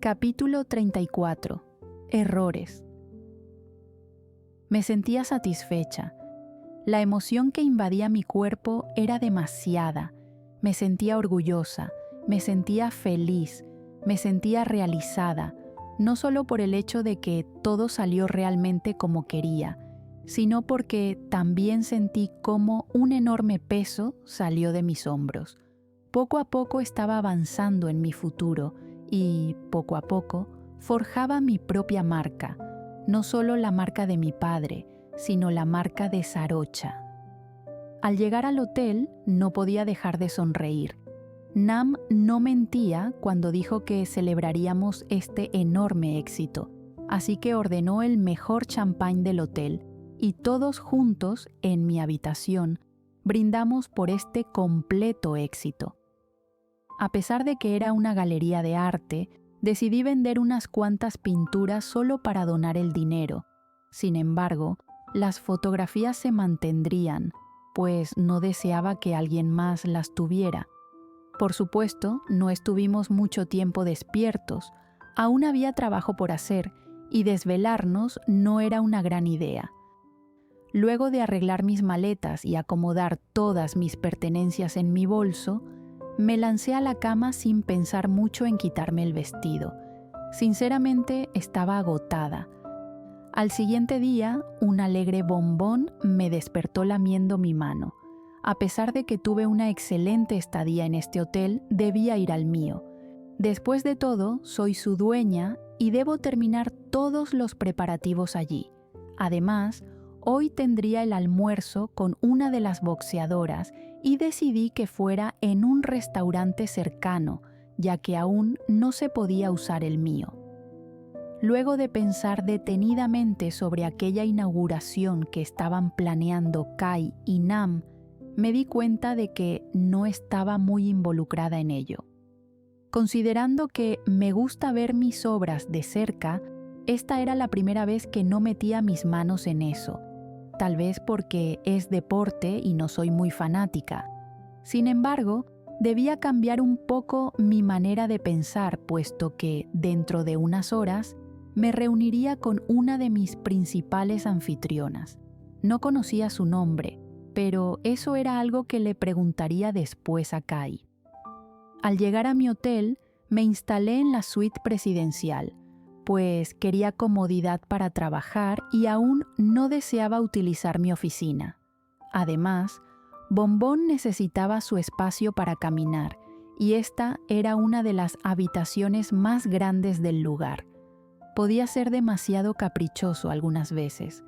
Capítulo 34. Errores. Me sentía satisfecha. La emoción que invadía mi cuerpo era demasiada. Me sentía orgullosa, me sentía feliz, me sentía realizada, no solo por el hecho de que todo salió realmente como quería, sino porque también sentí cómo un enorme peso salió de mis hombros. Poco a poco estaba avanzando en mi futuro y, poco a poco, forjaba mi propia marca, no solo la marca de mi padre, sino la marca de Sarocha. Al llegar al hotel, no podía dejar de sonreír. Nam no mentía cuando dijo que celebraríamos este enorme éxito, así que ordenó el mejor champán del hotel y todos juntos, en mi habitación, brindamos por este completo éxito. A pesar de que era una galería de arte, decidí vender unas cuantas pinturas solo para donar el dinero. Sin embargo, las fotografías se mantendrían, pues no deseaba que alguien más las tuviera. Por supuesto, no estuvimos mucho tiempo despiertos, aún había trabajo por hacer y desvelarnos no era una gran idea. Luego de arreglar mis maletas y acomodar todas mis pertenencias en mi bolso, me lancé a la cama sin pensar mucho en quitarme el vestido. Sinceramente, estaba agotada. Al siguiente día, un alegre bombón me despertó lamiendo mi mano. A pesar de que tuve una excelente estadía en este hotel, debía ir al mío. Después de todo, soy su dueña y debo terminar todos los preparativos allí. Además, hoy tendría el almuerzo con una de las boxeadoras y decidí que fuera en un restaurante cercano, ya que aún no se podía usar el mío. Luego de pensar detenidamente sobre aquella inauguración que estaban planeando Kai y Nam, me di cuenta de que no estaba muy involucrada en ello. Considerando que me gusta ver mis obras de cerca, esta era la primera vez que no metía mis manos en eso. Tal vez porque es deporte y no soy muy fanática. Sin embargo, debía cambiar un poco mi manera de pensar, puesto que, dentro de unas horas, me reuniría con una de mis principales anfitrionas. No conocía su nombre, pero eso era algo que le preguntaría después a Kai. Al llegar a mi hotel, me instalé en la suite presidencial, pues quería comodidad para trabajar y aún no deseaba utilizar mi oficina. Además, Bombón necesitaba su espacio para caminar, y esta era una de las habitaciones más grandes del lugar. Podía ser demasiado caprichoso algunas veces.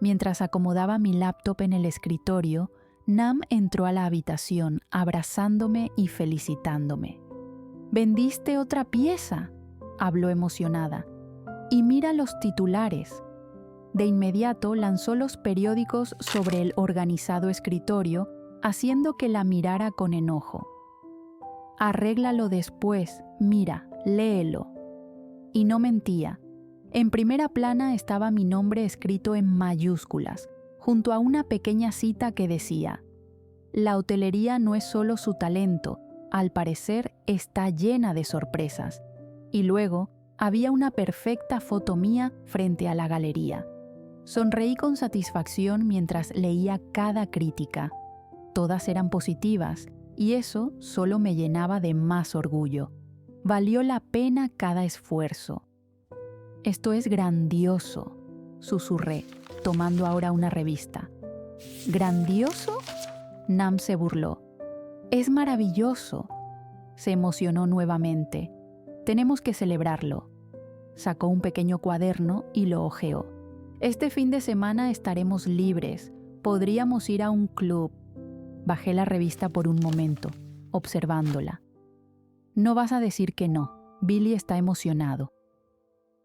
Mientras acomodaba mi laptop en el escritorio, Nam entró a la habitación, abrazándome y felicitándome. «¿Vendiste otra pieza?», habló emocionada. «Y mira los titulares». De inmediato lanzó los periódicos sobre el organizado escritorio, haciendo que la mirara con enojo. «Arréglalo después, mira, léelo». Y no mentía. En primera plana estaba mi nombre escrito en mayúsculas, junto a una pequeña cita que decía: «La hotelería no es solo su talento, al parecer está llena de sorpresas». Y luego había una perfecta foto mía frente a la galería. Sonreí con satisfacción mientras leía cada crítica. Todas eran positivas, y eso solo me llenaba de más orgullo. Valió la pena cada esfuerzo. «Esto es grandioso», susurré, tomando ahora una revista. «¿Grandioso?», Nam se burló. «Es maravilloso». Se emocionó nuevamente. «Tenemos que celebrarlo». Sacó un pequeño cuaderno y lo hojeó. «Este fin de semana estaremos libres. Podríamos ir a un club». Bajé la revista por un momento, observándola. «No vas a decir que no. Billy está emocionado».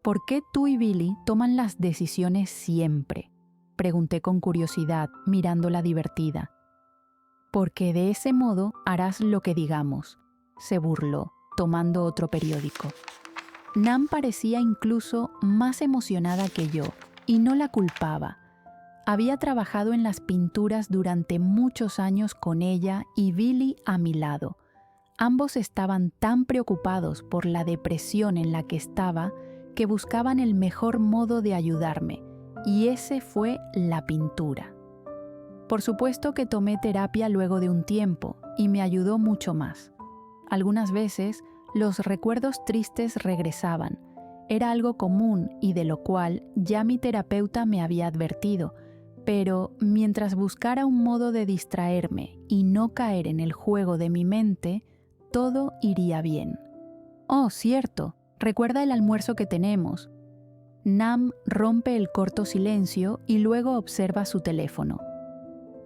«¿Por qué tú y Billy toman las decisiones siempre?», pregunté con curiosidad, mirándola divertida. «Porque de ese modo harás lo que digamos», se burló, tomando otro periódico. Nam parecía incluso más emocionada que yo, y no la culpaba. Había trabajado en las pinturas durante muchos años con ella y Billy a mi lado. Ambos estaban tan preocupados por la depresión en la que estaba que buscaban el mejor modo de ayudarme, y ese fue la pintura. Por supuesto que tomé terapia luego de un tiempo y me ayudó mucho más. Algunas veces los recuerdos tristes regresaban. Era algo común y de lo cual ya mi terapeuta me había advertido, pero mientras buscara un modo de distraerme y no caer en el juego de mi mente, todo iría bien. Oh, cierto, recuerda el almuerzo que tenemos. Nam rompe el corto silencio y luego observa su teléfono.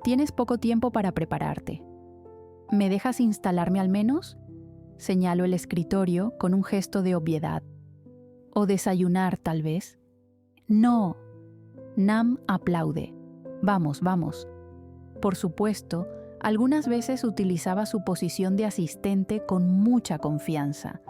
Tienes poco tiempo para prepararte. ¿Me dejas instalarme al menos? Señalo el escritorio con un gesto de obviedad. ¿O desayunar, tal vez? No. Nam aplaude. Vamos, vamos. Por supuesto, algunas veces utilizaba su posición de asistente con mucha confianza.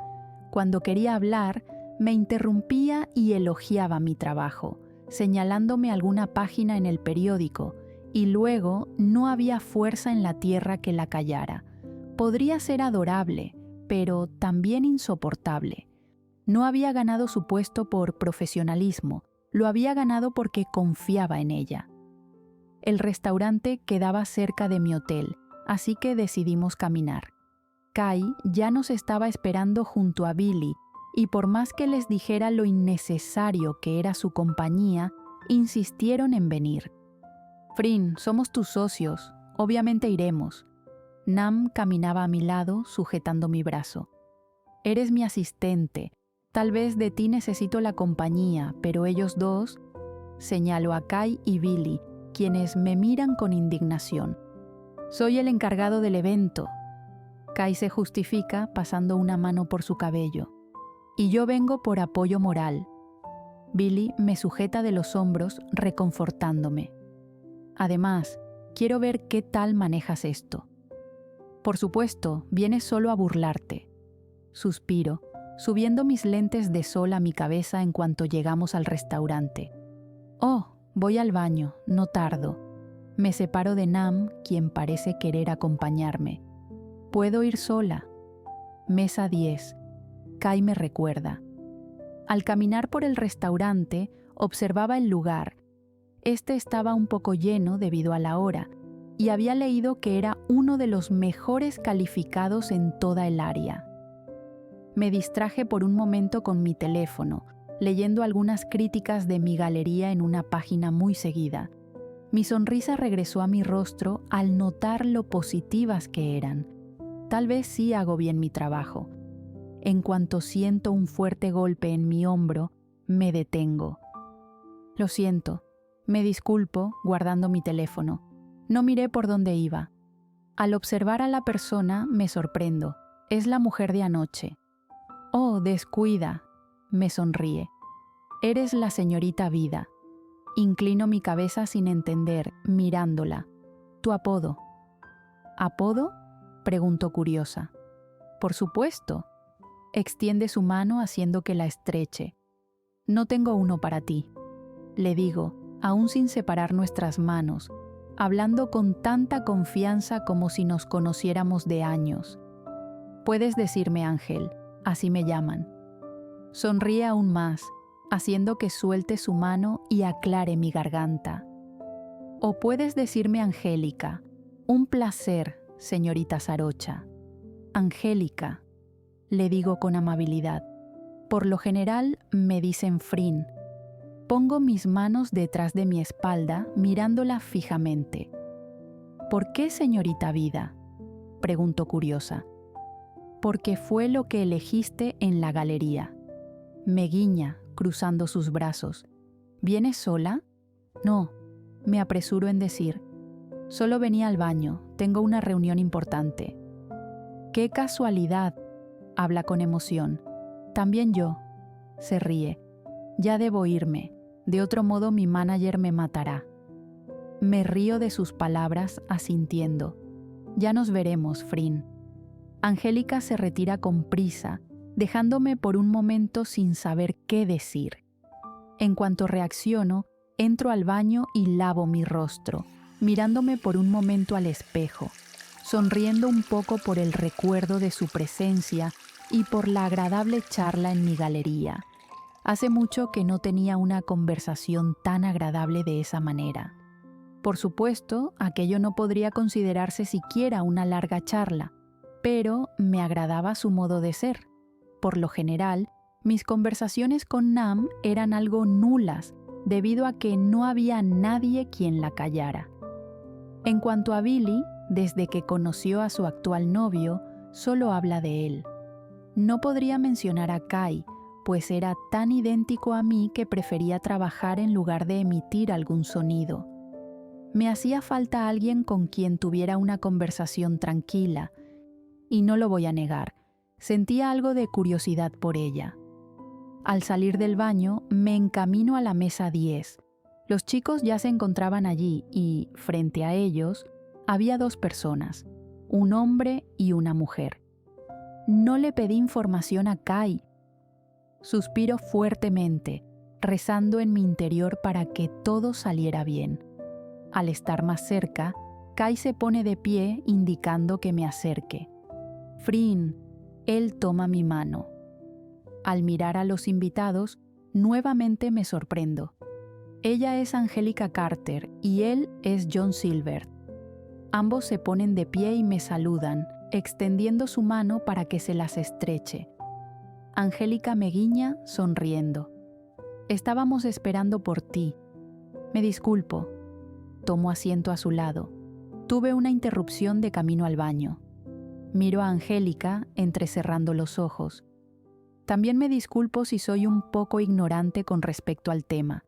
Cuando quería hablar, me interrumpía y elogiaba mi trabajo, señalándome alguna página en el periódico, y luego no había fuerza en la tierra que la callara. Podría ser adorable, pero también insoportable. No había ganado su puesto por profesionalismo, lo había ganado porque confiaba en ella. El restaurante quedaba cerca de mi hotel, así que decidimos caminar. Kai ya nos estaba esperando junto a Billy, y por más que les dijera lo innecesario que era su compañía, insistieron en venir. Frin, somos tus socios, obviamente iremos. Nam caminaba a mi lado, sujetando mi brazo. Eres mi asistente, tal vez de ti necesito la compañía, pero ellos dos, señalo a Kai y Billy, quienes me miran con indignación. Soy el encargado del evento. Kai se justifica pasando una mano por su cabello. Y yo vengo por apoyo moral. Billy me sujeta de los hombros, reconfortándome. Además, quiero ver qué tal manejas esto. Por supuesto, vienes solo a burlarte. Suspiro, subiendo mis lentes de sol a mi cabeza en cuanto llegamos al restaurante. Oh, voy al baño, no tardo. Me separo de Nam, quien parece querer acompañarme. Puedo ir sola. Mesa 10. Kai me recuerda. Al caminar por el restaurante, observaba el lugar. Este estaba un poco lleno debido a la hora, y había leído que era uno de los mejores calificados en toda el área. Me distraje por un momento con mi teléfono, leyendo algunas críticas de mi galería en una página muy seguida. Mi sonrisa regresó a mi rostro al notar lo positivas que eran. Tal vez sí hago bien mi trabajo. En cuanto siento un fuerte golpe en mi hombro, me detengo. Lo siento, me disculpo guardando mi teléfono. No miré por dónde iba. Al observar a la persona me sorprendo. Es la mujer de anoche. Oh, descuida, me sonríe. Eres la señorita Vida. Inclino mi cabeza sin entender, mirándola. Tu apodo. ¿Apodo? Pregunto curiosa. Por supuesto. Extiende su mano haciendo que la estreche. No tengo uno para ti. Le digo, aún sin separar nuestras manos, hablando con tanta confianza como si nos conociéramos de años. Puedes decirme Ángel, así me llaman. Sonríe aún más, haciendo que suelte su mano y aclare mi garganta. O puedes decirme Angélica. Un placer, señorita Sarocha. Angélica, le digo con amabilidad. Por lo general me dicen Frin. Pongo mis manos detrás de mi espalda mirándola fijamente. ¿Por qué, señorita Vida?, pregunto curiosa. Porque fue lo que elegiste en la galería. Me guiña, cruzando sus brazos. ¿Vienes sola? No, me apresuro en decir. Solo venía al baño, tengo una reunión importante. ¡Qué casualidad!, habla con emoción. También yo. Se ríe. Ya debo irme, de otro modo mi manager me matará. Me río de sus palabras asintiendo. Ya nos veremos, Frin. Angélica se retira con prisa, dejándome por un momento sin saber qué decir. En cuanto reacciono, entro al baño y lavo mi rostro, mirándome por un momento al espejo. sonriendo un poco por el recuerdo de su presencia y por la agradable charla en mi galería. Hace mucho que no tenía una conversación tan agradable de esa manera. Por supuesto, aquello no podría considerarse siquiera una larga charla, pero me agradaba su modo de ser. Por lo general, mis conversaciones con Nam eran algo nulas, debido a que no había nadie quien la callara. En cuanto a Billy, desde que conoció a su actual novio, solo habla de él. No podría mencionar a Kai, pues era tan idéntico a mí que prefería trabajar en lugar de emitir algún sonido. Me hacía falta alguien con quien tuviera una conversación tranquila, y no lo voy a negar, sentía algo de curiosidad por ella. Al salir del baño, me encamino a la mesa 10. Los chicos ya se encontraban allí y, frente a ellos, había 2 personas, un hombre y una mujer. No le pedí información a Kai. Suspiro fuertemente, rezando en mi interior para que todo saliera bien. Al estar más cerca, Kai se pone de pie indicando que me acerque. Frin, él toma mi mano. Al mirar a los invitados, nuevamente me sorprendo. Ella es Angélica Carter y él es John Silver. Ambos se ponen de pie y me saludan, extendiendo su mano para que se las estreche. Angélica me guiña, sonriendo. Estábamos esperando por ti. Me disculpo. Tomo asiento a su lado. Tuve una interrupción de camino al baño. Miro a Angélica, entrecerrando los ojos. También me disculpo si soy un poco ignorante con respecto al tema.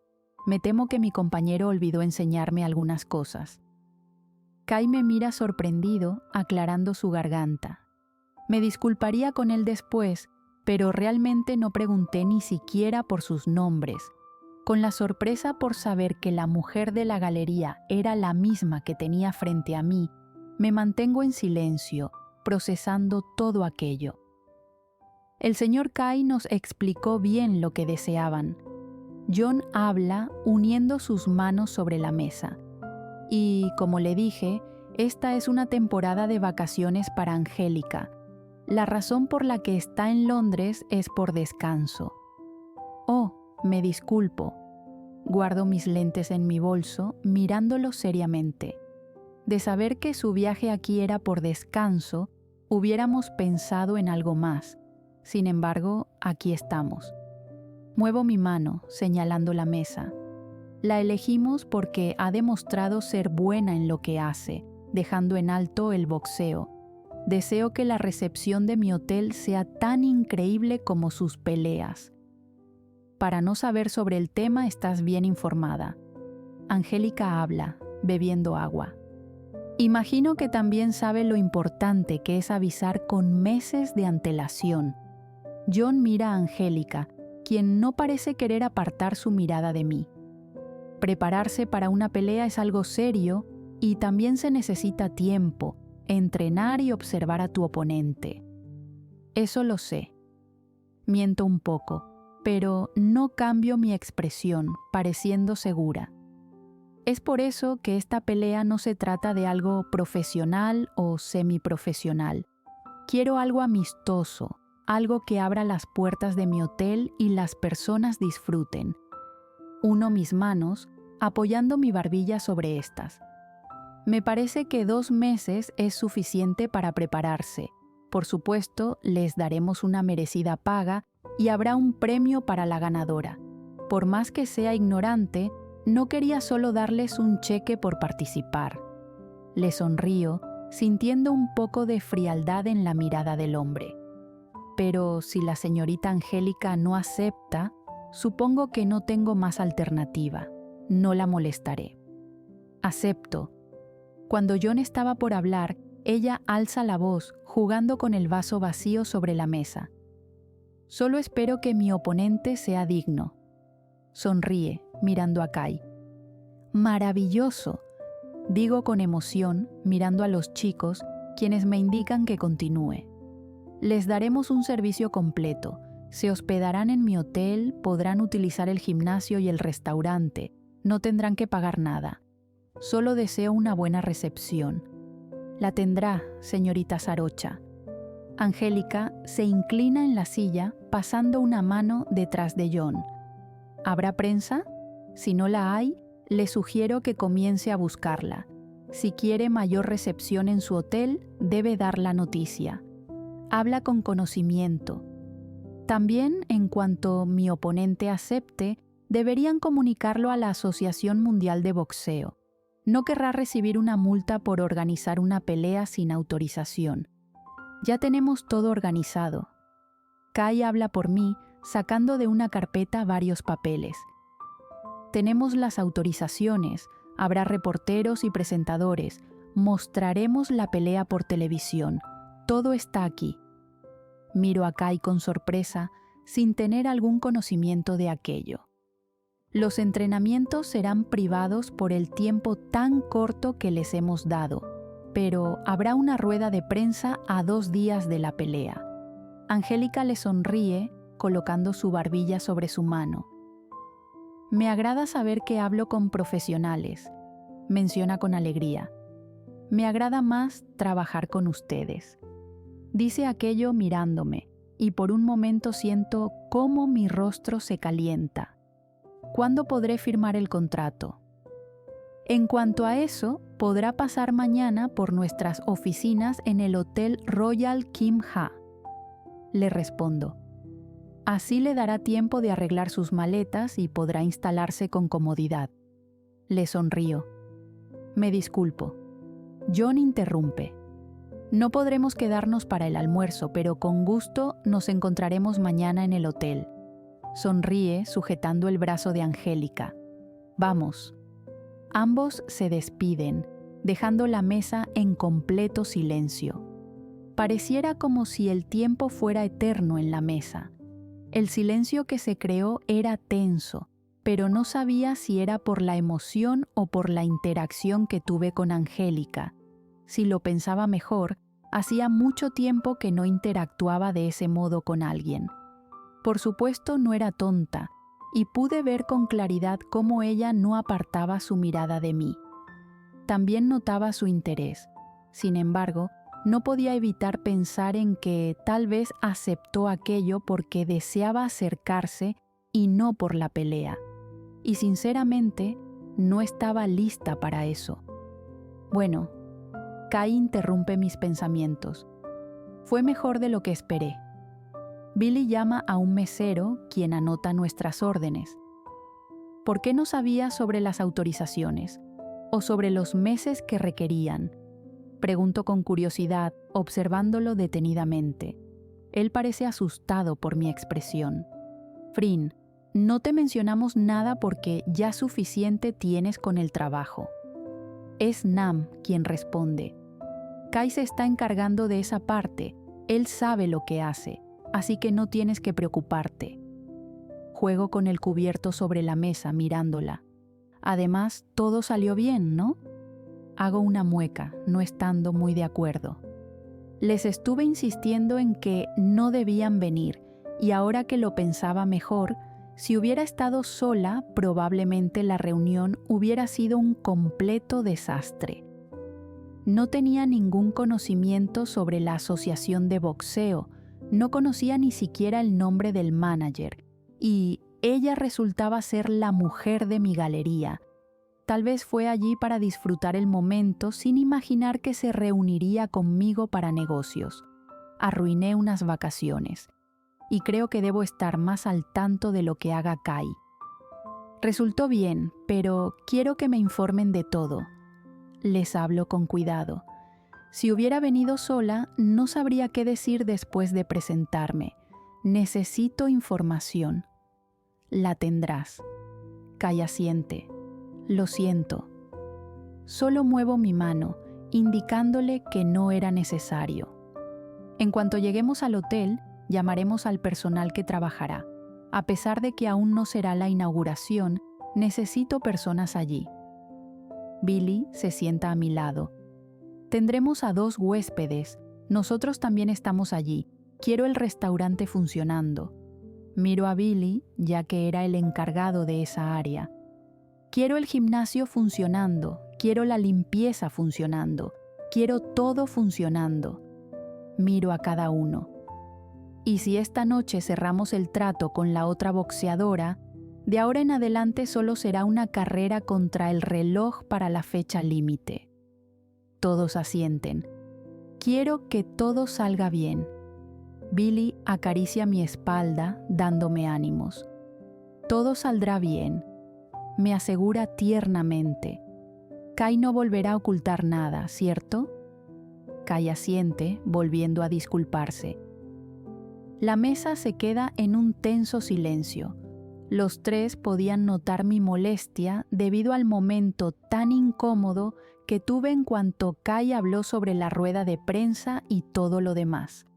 Me temo que mi compañero olvidó enseñarme algunas cosas. Kai me mira sorprendido, aclarando su garganta. Me disculparía con él después, pero realmente no pregunté ni siquiera por sus nombres. Con la sorpresa por saber que la mujer de la galería era la misma que tenía frente a mí, me mantengo en silencio, procesando todo aquello. El señor Kai nos explicó bien lo que deseaban. John habla uniendo sus manos sobre la mesa. Y, como le dije, esta es una temporada de vacaciones para Angélica. La razón por la que está en Londres es por descanso. Oh, me disculpo. Guardo mis lentes en mi bolso, mirándolo seriamente. De saber que su viaje aquí era por descanso, hubiéramos pensado en algo más. Sin embargo, aquí estamos. Muevo mi mano, señalando la mesa. La elegimos porque ha demostrado ser buena en lo que hace, dejando en alto el boxeo. Deseo que la recepción de mi hotel sea tan increíble como sus peleas. Para no saber sobre el tema estás bien informada. Angélica habla, bebiendo agua. Imagino que también sabe lo importante que es avisar con meses de antelación. John mira a Angélica, quien no parece querer apartar su mirada de mí. Prepararse para una pelea es algo serio y también se necesita tiempo, entrenar y observar a tu oponente. Eso lo sé. Miento un poco, pero no cambio mi expresión, pareciendo segura. Es por eso que esta pelea no se trata de algo profesional o semiprofesional. Quiero algo amistoso, algo que abra las puertas de mi hotel y las personas disfruten. Uno mis manos, apoyando mi barbilla sobre estas. Me parece que 2 meses es suficiente para prepararse. Por supuesto, les daremos una merecida paga y habrá un premio para la ganadora. Por más que sea ignorante, no quería solo darles un cheque por participar. Le sonrío, sintiendo un poco de frialdad en la mirada del hombre. Pero si la señorita Angélica no acepta, supongo que no tengo más alternativa. No la molestaré. Acepto. Cuando John estaba por hablar, ella alza la voz, jugando con el vaso vacío sobre la mesa. Solo espero que mi oponente sea digno. Sonríe, mirando a Kai. ¡Maravilloso!, digo con emoción, mirando a los chicos, quienes me indican que continúe. Les daremos un servicio completo. Se hospedarán en mi hotel, podrán utilizar el gimnasio y el restaurante. No tendrán que pagar nada. Solo deseo una buena recepción. La tendrá, señorita Sarocha. Angélica se inclina en la silla, pasando una mano detrás de John. ¿Habrá prensa? Si no la hay, le sugiero que comience a buscarla. Si quiere mayor recepción en su hotel, debe dar la noticia. Habla con conocimiento. También, en cuanto mi oponente acepte, deberían comunicarlo a la Asociación Mundial de Boxeo. No querrá recibir una multa por organizar una pelea sin autorización. Ya tenemos todo organizado. Kai habla por mí, sacando de una carpeta varios papeles. Tenemos las autorizaciones, habrá reporteros y presentadores, mostraremos la pelea por televisión. Todo está aquí. Miro a Kai con sorpresa, sin tener algún conocimiento de aquello. Los entrenamientos serán privados por el tiempo tan corto que les hemos dado, pero habrá una rueda de prensa a 2 días de la pelea. Angélica le sonríe, colocando su barbilla sobre su mano. Me agrada saber que hablo con profesionales, menciona con alegría. Me agrada más trabajar con ustedes. Dice aquello mirándome, y por un momento siento cómo mi rostro se calienta. ¿Cuándo podré firmar el contrato? En cuanto a eso, podrá pasar mañana por nuestras oficinas en el Hotel Royal Kim Ha. Le respondo. Así le dará tiempo de arreglar sus maletas y podrá instalarse con comodidad. Le sonrío. Me disculpo. John interrumpe. No podremos quedarnos para el almuerzo, pero con gusto nos encontraremos mañana en el hotel. Sonríe sujetando el brazo de Angélica. Vamos. Ambos se despiden, dejando la mesa en completo silencio. Pareciera como si el tiempo fuera eterno en la mesa. El silencio que se creó era tenso, pero no sabía si era por la emoción o por la interacción que tuve con Angélica. Si lo pensaba mejor, hacía mucho tiempo que no interactuaba de ese modo con alguien. Por supuesto, no era tonta, y pude ver con claridad cómo ella no apartaba su mirada de mí. También notaba su interés. Sin embargo, no podía evitar pensar en que tal vez aceptó aquello porque deseaba acercarse y no por la pelea. Y sinceramente, no estaba lista para eso. Bueno, Kai interrumpe mis pensamientos. Fue mejor de lo que esperé. Billy llama a un mesero, quien anota nuestras órdenes. ¿Por qué no sabía sobre las autorizaciones? ¿O sobre los meses que requerían? Pregunto con curiosidad, observándolo detenidamente. Él parece asustado por mi expresión. Frin, no te mencionamos nada porque ya suficiente tienes con el trabajo. Es Nam quien responde. Kai se está encargando de esa parte, él sabe lo que hace. Así que no tienes que preocuparte. Juego con el cubierto sobre la mesa mirándola. Además, todo salió bien, ¿no? Hago una mueca, no estando muy de acuerdo. Les estuve insistiendo en que no debían venir, y ahora que lo pensaba mejor, si hubiera estado sola, probablemente la reunión hubiera sido un completo desastre. No tenía ningún conocimiento sobre la asociación de boxeo, no conocía ni siquiera el nombre del manager, y ella resultaba ser la mujer de mi galería. Tal vez fue allí para disfrutar el momento sin imaginar que se reuniría conmigo para negocios. Arruiné unas vacaciones, y creo que debo estar más al tanto de lo que haga Kai. Resultó bien, pero quiero que me informen de todo. Les hablo con cuidado. Si hubiera venido sola, no sabría qué decir después de presentarme. Necesito información. La tendrás. Kai asiente. Lo siento. Solo muevo mi mano, indicándole que no era necesario. En cuanto lleguemos al hotel, llamaremos al personal que trabajará. A pesar de que aún no será la inauguración, necesito personas allí. Billy se sienta a mi lado. Tendremos a 2 huéspedes. Nosotros también estamos allí. Quiero el restaurante funcionando. Miro a Billy, ya que era el encargado de esa área. Quiero el gimnasio funcionando. Quiero la limpieza funcionando. Quiero todo funcionando. Miro a cada uno. Y si esta noche cerramos el trato con la otra boxeadora, de ahora en adelante solo será una carrera contra el reloj para la fecha límite. Todos asienten. Quiero que todo salga bien. Billy acaricia mi espalda, dándome ánimos. Todo saldrá bien, me asegura tiernamente. Kai no volverá a ocultar nada, ¿cierto? Kai asiente, volviendo a disculparse. La mesa se queda en un tenso silencio. Los tres podían notar mi molestia debido al momento tan incómodo que tuve en cuanto Kai habló sobre la rueda de prensa y todo lo demás.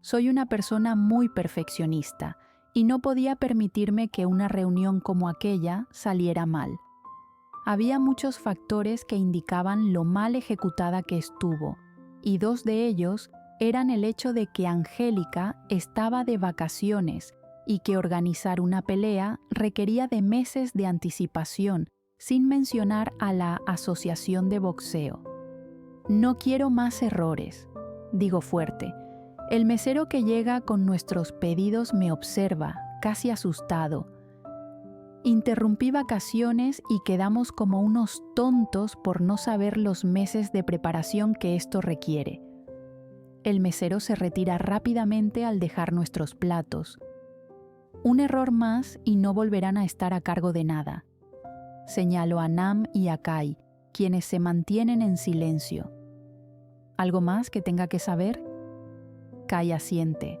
Soy una persona muy perfeccionista y no podía permitirme que una reunión como aquella saliera mal. Había muchos factores que indicaban lo mal ejecutada que estuvo, y dos de ellos eran el hecho de que Angélica estaba de vacaciones y que organizar una pelea requería de meses de anticipación, sin mencionar a la asociación de boxeo. No quiero más errores, digo fuerte. El mesero que llega con nuestros pedidos me observa, casi asustado. Interrumpí vacaciones y quedamos como unos tontos por no saber los meses de preparación que esto requiere. El mesero se retira rápidamente al dejar nuestros platos. Un error más y no volverán a estar a cargo de nada. Señalo a Nam y a Kai, quienes se mantienen en silencio. ¿Algo más que tenga que saber? Kai asiente.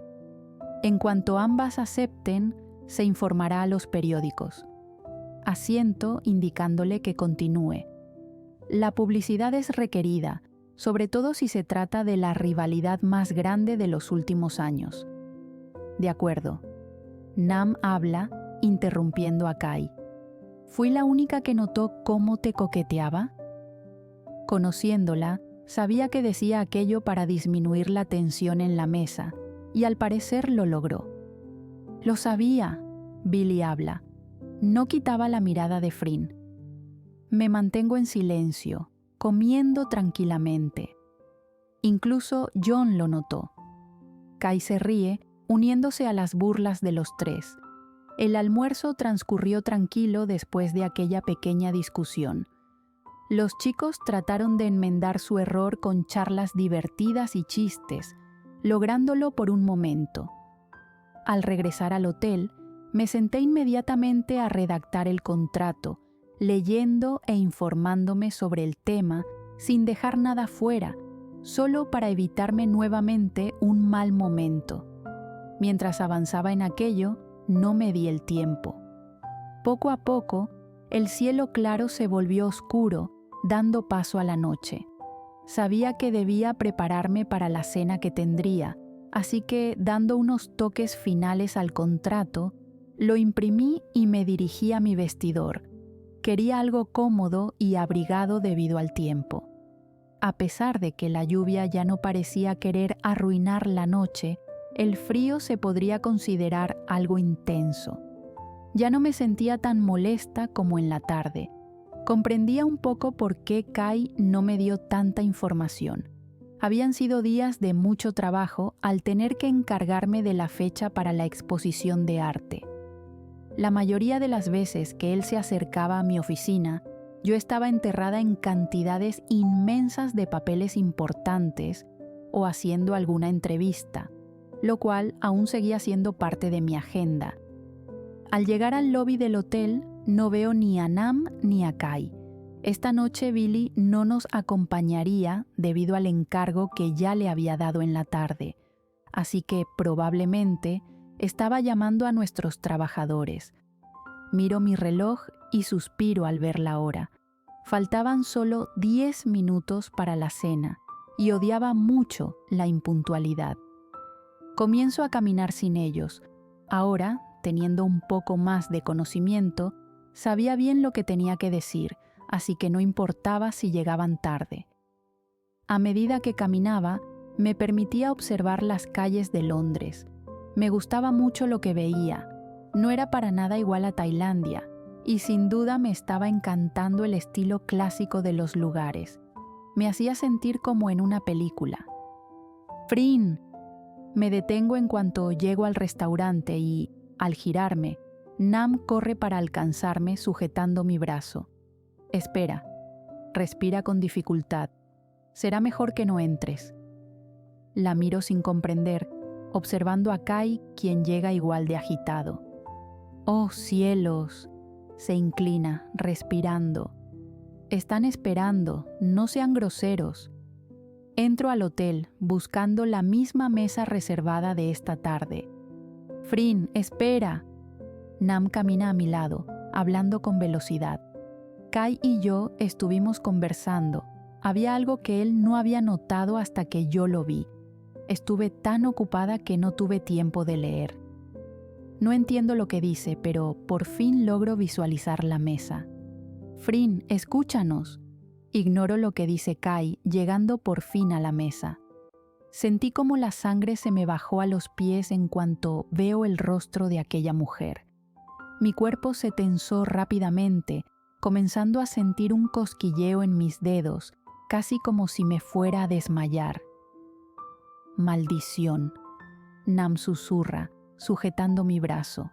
En cuanto ambas acepten, se informará a los periódicos. Asiento indicándole que continúe. La publicidad es requerida, sobre todo si se trata de la rivalidad más grande de los últimos años. De acuerdo. Nam habla, interrumpiendo a Kai. ¿Fui la única que notó cómo te coqueteaba? Conociéndola, sabía que decía aquello para disminuir la tensión en la mesa, y al parecer lo logró. Lo sabía, Billy habla. No quitaba la mirada de Frin. Me mantengo en silencio, comiendo tranquilamente. Incluso John lo notó. Kai se ríe, uniéndose a las burlas de los tres. El almuerzo transcurrió tranquilo después de aquella pequeña discusión. Los chicos trataron de enmendar su error con charlas divertidas y chistes, lográndolo por un momento. Al regresar al hotel, me senté inmediatamente a redactar el contrato, leyendo e informándome sobre el tema sin dejar nada fuera, solo para evitarme nuevamente un mal momento. Mientras avanzaba en aquello, no me di el tiempo. Poco a poco, el cielo claro se volvió oscuro, dando paso a la noche. Sabía que debía prepararme para la cena que tendría, así que, dando unos toques finales al contrato, lo imprimí y me dirigí a mi vestidor. Quería algo cómodo y abrigado debido al tiempo. A pesar de que la lluvia ya no parecía querer arruinar la noche, el frío se podría considerar algo intenso. Ya no me sentía tan molesta como en la tarde. Comprendía un poco por qué Kai no me dio tanta información. Habían sido días de mucho trabajo al tener que encargarme de la fecha para la exposición de arte. La mayoría de las veces que él se acercaba a mi oficina, yo estaba enterrada en cantidades inmensas de papeles importantes o haciendo alguna entrevista, lo cual aún seguía siendo parte de mi agenda. Al llegar al lobby del hotel, no veo ni a Nam ni a Kai. Esta noche Billy no nos acompañaría debido al encargo que ya le había dado en la tarde, así que probablemente estaba llamando a nuestros trabajadores. Miro mi reloj y suspiro al ver la hora. Faltaban solo 10 minutos para la cena y odiaba mucho la impuntualidad. Comienzo a caminar sin ellos. Ahora, teniendo un poco más de conocimiento, sabía bien lo que tenía que decir, así que no importaba si llegaban tarde. A medida que caminaba, me permitía observar las calles de Londres. Me gustaba mucho lo que veía. No era para nada igual a Tailandia, y sin duda me estaba encantando el estilo clásico de los lugares. Me hacía sentir como en una película. ¡Frin! Me detengo en cuanto llego al restaurante y, al girarme, Nam corre para alcanzarme sujetando mi brazo. Espera. Respira con dificultad. Será mejor que no entres. La miro sin comprender, observando a Kai, quien llega igual de agitado. ¡Oh, cielos! Se inclina, respirando. Están esperando, no sean groseros. Entro al hotel, buscando la misma mesa reservada de esta tarde. Frin, espera. Nam camina a mi lado, hablando con velocidad. Kai y yo estuvimos conversando. Había algo que él no había notado hasta que yo lo vi. Estuve tan ocupada que no tuve tiempo de leer. No entiendo lo que dice, pero por fin logro visualizar la mesa. Frin, escúchanos. Ignoro lo que dice Kai, llegando por fin a la mesa. Sentí como la sangre se me bajó a los pies en cuanto veo el rostro de aquella mujer. Mi cuerpo se tensó rápidamente, comenzando a sentir un cosquilleo en mis dedos, casi como si me fuera a desmayar. Maldición. Nam susurra, sujetando mi brazo.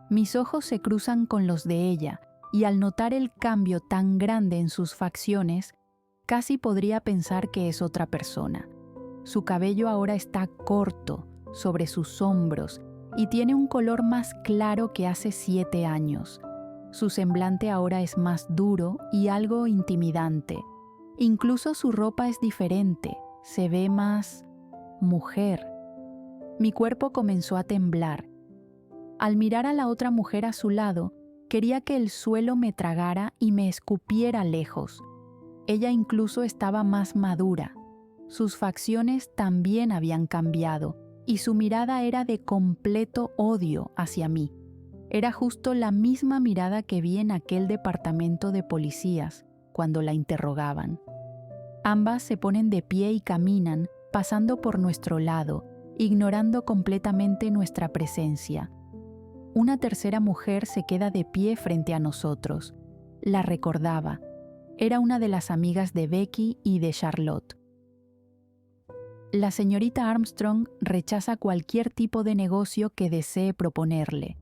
Mis ojos se cruzan con los de ella, y al notar el cambio tan grande en sus facciones, casi podría pensar que es otra persona. Su cabello ahora está corto, sobre sus hombros, y tiene un color más claro que hace 7 años. Su semblante ahora es más duro y algo intimidante. Incluso su ropa es diferente, se ve más mujer. Mi cuerpo comenzó a temblar. Al mirar a la otra mujer a su lado, quería que el suelo me tragara y me escupiera lejos. Ella incluso estaba más madura. Sus facciones también habían cambiado y su mirada era de completo odio hacia mí. Era justo la misma mirada que vi en aquel departamento de policías cuando la interrogaban. Ambas se ponen de pie y caminan, pasando por nuestro lado, ignorando completamente nuestra presencia. Una tercera mujer se queda de pie frente a nosotros. La recordaba. Era una de las amigas de Becky y de Charlotte. La señorita Armstrong rechaza cualquier tipo de negocio que desee proponerle.